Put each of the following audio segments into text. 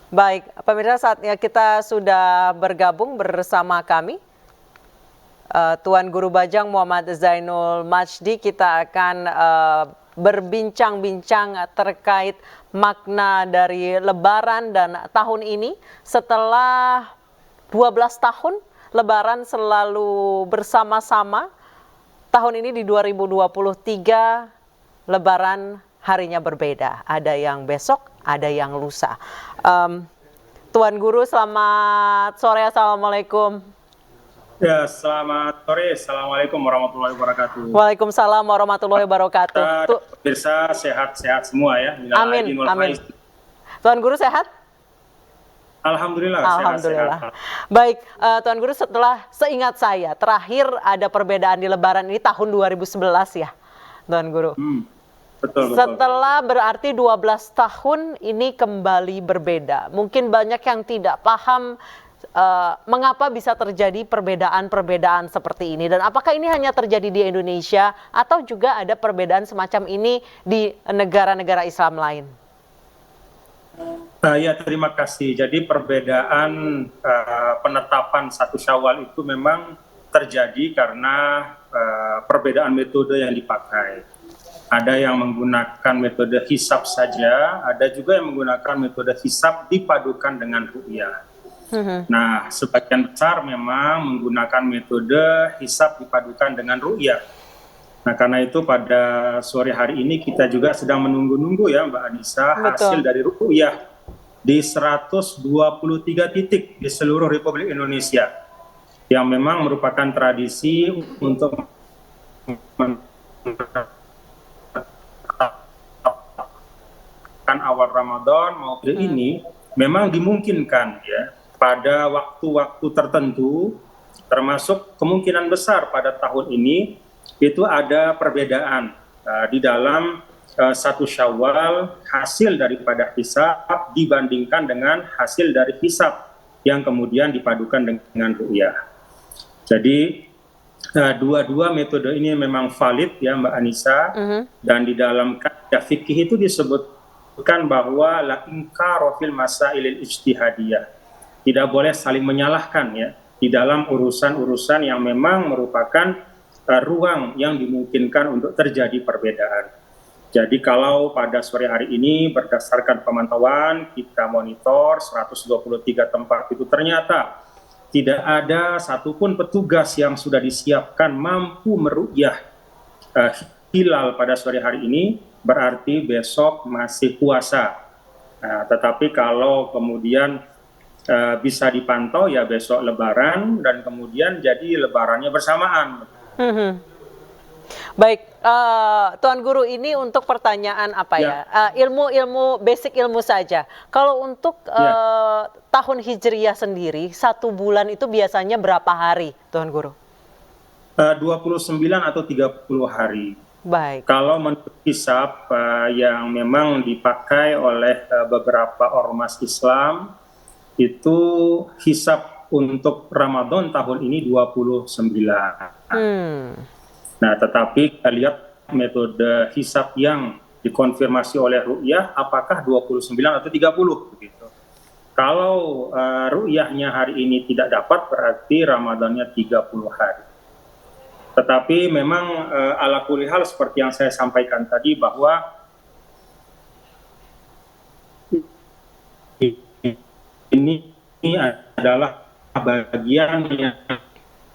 Baik, pemirsa, saatnya kita sudah bergabung bersama kami. Tuan Guru Bajang Muhammad Zainul Majdi, kita akan berbincang-bincang terkait makna dari Lebaran dan tahun ini. Setelah 12 tahun Lebaran selalu bersama-sama, tahun ini di 2023 Lebaran harinya berbeda. Ada yang besok, ada yang lusa. Tuan Guru, selamat sore, Assalamualaikum. Ya, selamat sore. Assalamualaikum warahmatullahi wabarakatuh. Waalaikumsalam warahmatullahi wabarakatuh. Pemirsa sehat-sehat semua ya. Amin, amin. Tuan Guru sehat? Alhamdulillah, Alhamdulillah. Sehat. Baik, Tuan Guru, setelah seingat saya, terakhir ada perbedaan di Lebaran ini tahun 2011 ya, Tuan Guru. Betul. Setelah berarti 12 tahun ini kembali berbeda. Mungkin banyak yang tidak paham mengapa bisa terjadi perbedaan-perbedaan seperti ini. Dan apakah ini hanya terjadi di Indonesia atau juga ada perbedaan semacam ini di negara-negara Islam lain? Ya, terima kasih. Jadi perbedaan penetapan 1 Syawal itu memang terjadi karena perbedaan metode yang dipakai. Ada yang menggunakan metode hisab saja, ada juga yang menggunakan metode hisab dipadukan dengan ru'yah. Nah, sebagian besar memang menggunakan metode hisab dipadukan dengan ru'yah. Nah, karena itu pada sore hari ini kita juga sedang menunggu-nunggu ya Mbak Anissa, hasil dari ru'yah di 123 titik di seluruh Republik Indonesia, yang memang merupakan tradisi untuk awal Ramadan maupun ini memang dimungkinkan ya pada waktu-waktu tertentu, termasuk kemungkinan besar pada tahun ini itu ada perbedaan di dalam 1 Syawal hasil daripada hisab dibandingkan dengan hasil dari hisab yang kemudian dipadukan dengan ru'yah. Jadi dua-dua metode ini memang valid ya Mbak Anissa, dan di dalam kaidah fikih itu disebutkan bahwa la inkara fil masailil ijtihadiyah, tidak boleh saling menyalahkan ya di dalam urusan-urusan yang memang merupakan ruang yang dimungkinkan untuk terjadi perbedaan. Jadi kalau pada sore hari ini berdasarkan pemantauan kita monitor 123 tempat itu ternyata tidak ada satupun petugas yang sudah disiapkan mampu meru'yah hilal pada sore hari ini, berarti besok masih puasa. Nah, tetapi kalau kemudian bisa dipantau ya besok Lebaran dan kemudian jadi Lebarannya bersamaan. Baik, Tuan Guru, ini untuk pertanyaan apa ya? Ilmu basic ilmu saja. Kalau untuk tahun Hijriyah sendiri, 1 bulan itu biasanya berapa hari, Tuan Guru? 29 atau 30 hari. Baik. Kalau menurut hisab yang memang dipakai oleh beberapa ormas Islam, itu hisab untuk Ramadan tahun ini 29. Nah, tetapi kita lihat metode hisab yang dikonfirmasi oleh ru'yah apakah 29 atau 30 begitu. Kalau ru'yahnya hari ini tidak dapat, berarti Ramadannya 30 hari. Tetapi memang ala kulli hal seperti yang saya sampaikan tadi bahwa ini adalah bagian yang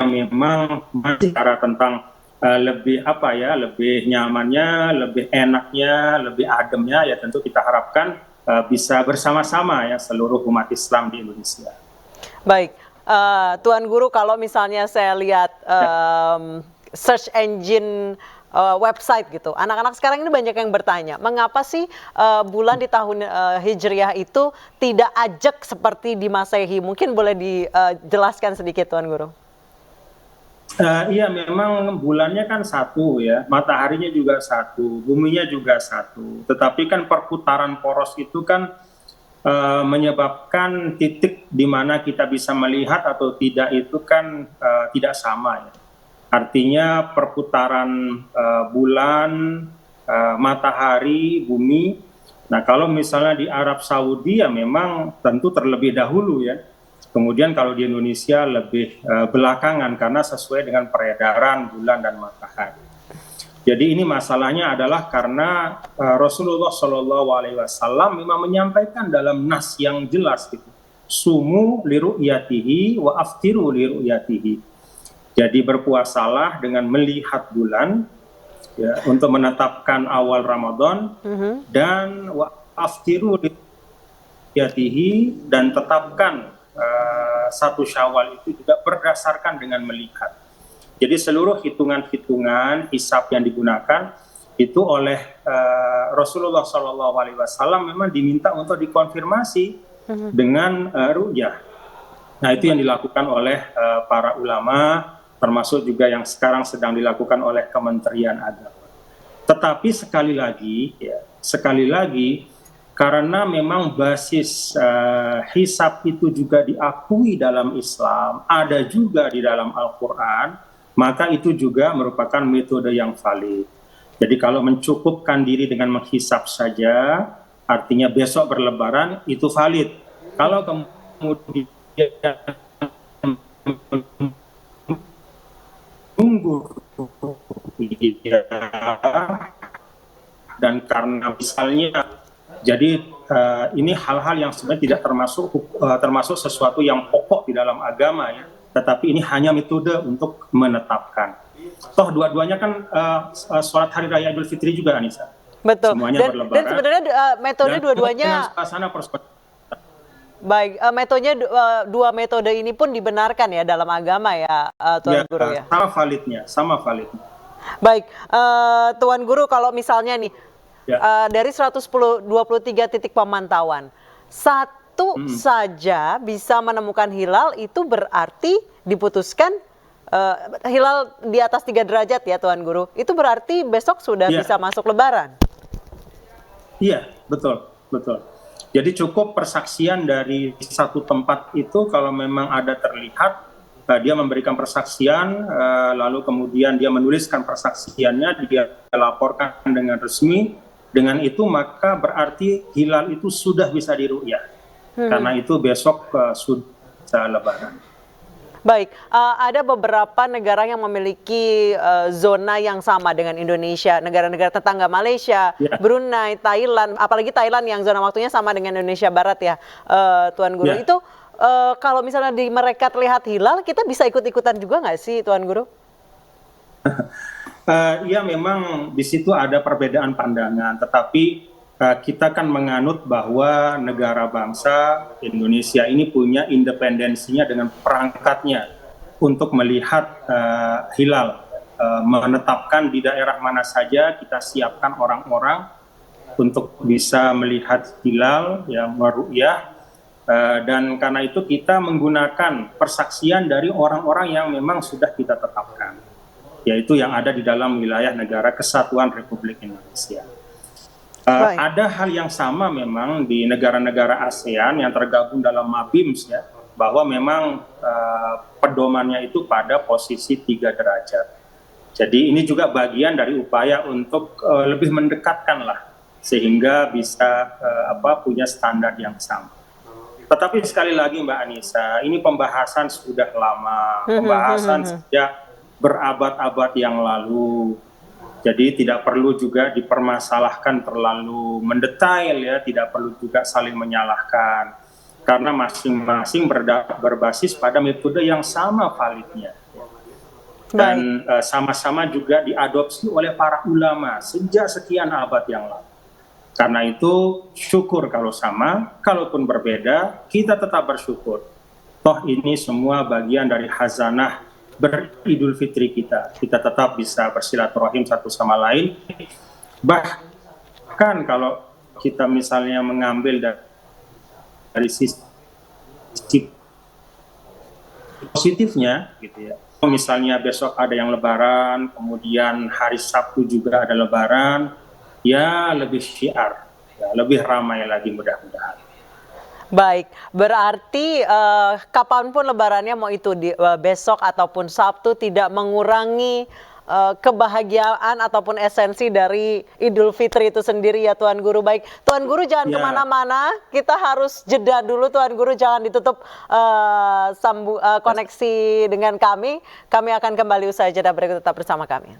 memang bicara tentang lebih lebih nyamannya, lebih enaknya, lebih ademnya ya tentu kita harapkan bisa bersama-sama ya seluruh umat Islam di Indonesia. Baik, Tuan Guru, kalau misalnya saya lihat search engine website gitu, anak-anak sekarang ini banyak yang bertanya, mengapa sih bulan di tahun Hijriah itu tidak ajak seperti di Masehi? Mungkin boleh dijelaskan sedikit, Tuan Guru. Iya, memang bulannya kan satu ya, mataharinya juga satu, buminya juga satu. Tetapi kan perputaran poros itu kan menyebabkan titik di mana kita bisa melihat atau tidak itu kan tidak sama ya. Artinya perputaran bulan, matahari, bumi Nah, kalau misalnya di Arab Saudi ya memang tentu terlebih dahulu ya. Kemudian kalau di Indonesia lebih belakangan karena sesuai dengan peredaran bulan dan matahari. Jadi ini masalahnya adalah karena Rasulullah Shallallahu Alaihi Wasallam memang menyampaikan dalam nas yang jelas gitu, sumu liru'yatihi wa aftiru liru'yatihi. Jadi berpuasalah dengan melihat bulan ya, untuk menetapkan awal Ramadan, dan wa aftiru liru'yatihi, dan tetapkan satu Syawal itu juga berdasarkan dengan melihat. Jadi seluruh hitungan-hitungan hisab yang digunakan itu oleh Rasulullah SAW memang diminta untuk dikonfirmasi dengan ru'yah. Nah, itu yang dilakukan oleh para ulama, termasuk juga yang sekarang sedang dilakukan oleh Kementerian Agama. Tetapi sekali lagi, karena memang basis hisab itu juga diakui dalam Islam, ada juga di dalam Al-Quran, maka itu juga merupakan metode yang valid. Jadi kalau mencukupkan diri dengan menghisap saja, artinya besok berlebaran, itu valid. Kalau kemudian menunggu dan karena misalnya, jadi ini hal-hal yang sebenarnya tidak termasuk sesuatu yang pokok di dalam agama ya, tetapi ini hanya metode untuk menetapkan. Toh dua-duanya kan sholat hari raya Idul Fitri juga, Anissa. Betul. Semuanya Dan berlebaran. sebenarnya metode dua-duanya. Suasana Baik, metodenya dua metode ini pun dibenarkan ya dalam agama ya, Tuan Guru ya. Sama validnya. Baik, Tuan Guru, kalau misalnya nih dari 123 titik pemantauan, satu saja bisa menemukan hilal, itu berarti diputuskan hilal di atas 3 derajat ya, Tuan Guru. Itu berarti besok sudah bisa masuk lebaran. Iya, betul. Jadi cukup persaksian dari satu tempat itu, kalau memang ada terlihat dia memberikan persaksian, lalu kemudian dia menuliskan persaksiannya, dia laporkan dengan resmi, dengan itu maka berarti hilal itu sudah bisa diru'yah. Karena itu besok sudah lebaran. Baik, ada beberapa negara yang memiliki zona yang sama dengan Indonesia, negara-negara tetangga Malaysia, Brunei, Thailand, apalagi Thailand yang zona waktunya sama dengan Indonesia Barat ya, Tuan Guru. Itu kalau misalnya di mereka terlihat hilal, kita bisa ikut-ikutan juga nggak sih, Tuan Guru? Ya, memang di situ ada perbedaan pandangan, tetapi kita kan menganut bahwa negara bangsa Indonesia ini punya independensinya dengan perangkatnya untuk melihat hilal, menetapkan di daerah mana saja kita siapkan orang-orang untuk bisa melihat hilal, ya, meru'yah, dan karena itu kita menggunakan persaksian dari orang-orang yang memang sudah kita tetapkan, yaitu yang ada di dalam wilayah negara Kesatuan Republik Indonesia. Ada hal yang sama memang di negara-negara ASEAN yang tergabung dalam MABIMS ya, bahwa memang pedomannya itu pada posisi 3 derajat. Jadi ini juga bagian dari upaya untuk lebih mendekatkan lah, sehingga bisa punya standar yang sama. Tetapi sekali lagi Mbak Anissa, ini pembahasan sudah lama, pembahasan sejak berabad-abad yang lalu. Jadi tidak perlu juga dipermasalahkan terlalu mendetail ya, tidak perlu juga saling menyalahkan. Karena masing-masing berbasis pada metode yang sama validnya. Dan sama-sama juga diadopsi oleh para ulama sejak sekian abad yang lalu. Karena itu syukur kalau sama, kalaupun berbeda, kita tetap bersyukur. Toh ini semua bagian dari khazanah beridul fitri kita tetap bisa bersilaturahim satu sama lain. Bahkan kalau kita misalnya mengambil dari sisi positifnya gitu ya, misalnya besok ada yang lebaran, kemudian hari Sabtu juga ada lebaran, ya lebih syiar, ya, lebih ramai lagi mudah-mudahan. Baik, berarti kapanpun lebarannya, mau itu besok ataupun Sabtu, tidak mengurangi kebahagiaan ataupun esensi dari Idul Fitri itu sendiri ya Tuan Guru. Baik, Tuan Guru jangan Ya. kemana-mana, kita harus jeda dulu Tuan Guru, jangan ditutup koneksi dengan kami. Kami akan kembali usai jeda berikut, tetap bersama kami.